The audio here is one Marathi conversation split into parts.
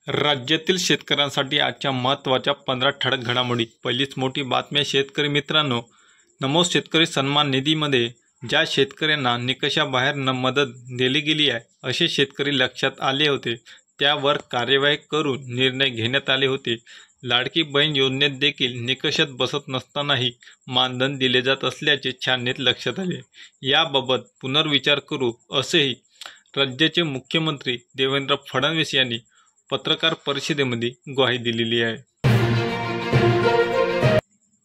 राज्यातील शेतकऱ्यांसाठी आजच्या महत्त्वाच्या 15 ठळक घडामोडी। पहिलीच मोठी बातमी आहे शेतकरी मित्रांनो, नमो शेतकरी सन्मान निधीमध्ये ज्या शेतकऱ्यांना निकषाबाहेर मदत दिली गेली आहे असे शेतकरी लक्षात आले होते त्यावर कार्यवाही करून निर्णय घेण्यात आले होते। लाडकी बहीण योजनेत देखील निकषात बसत नसतानाही मानधन दिले जात असल्याचे छाननीत लक्षात आले। याबाबत पुनर्विचार करू असेही राज्याचे मुख्यमंत्री देवेंद्र फडणवीस यांनी पत्रकार परिषदेमध्ये ग्वाही दिलेली आहे।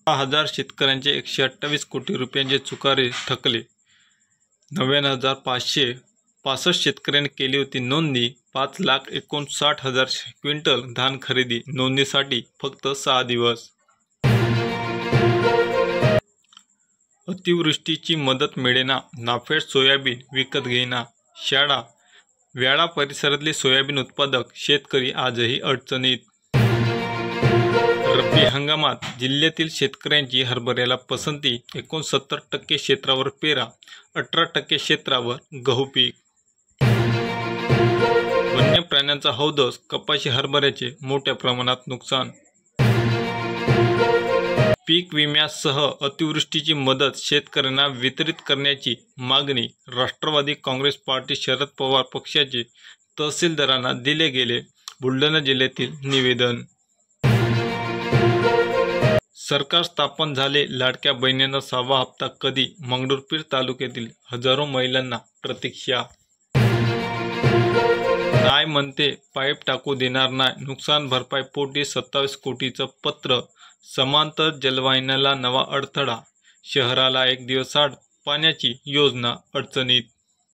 6,000 शेतकऱ्यांचे 128 कोटी रुपयांचे चुकारे थकले। 99,565 शेतकऱ्यांनी केली होती नोंदणी। 5,59,000 क्विंटल धान खरेदी, नोंदणीसाठी फक्त 6 दिवस। अतिवृष्टीची मदत मिळेना, नाफेड सोयाबीन विकत घेईना। व्याळा परिसरातले सोयाबीन उत्पादक शेतकरी आजही अडचणीत। रब्बी हंगामात जिल्ह्यातील शेतकऱ्यांची हरभऱ्याला पसंती। 69% क्षेत्रावर पेरा, 18% क्षेत्रावर गहू पीक। वन्य प्राण्यांचा हौदस, कपाशी हरभऱ्याचे मोठ्या प्रमाणात नुकसान। पीक विम्यासह अतिवृष्टीची मदत शेतकऱ्यांना वितरित करण्याची मागणी। राष्ट्रवादी काँग्रेस पार्टी शरद पवार पक्षाचे तहसीलदारांना दिले गेले बुलढाणा जिल्ह्यातील निवेदन। सरकार स्थापन झाले, लाडक्या बहिणींना 6वा हप्ता कधी? मंगरुळपीर तालुक्यातील हजारो महिलांना प्रतीक्षा। नाही म्हणते पाईप टाकू देणार नाही, नुकसान भरपाई पोटी 27 कोटीचं पत्र। समांतर जलवाहिन्याला नवा अडथळा, शहराला 1 दिवसाआड पाण्याची योजना अडचणीत।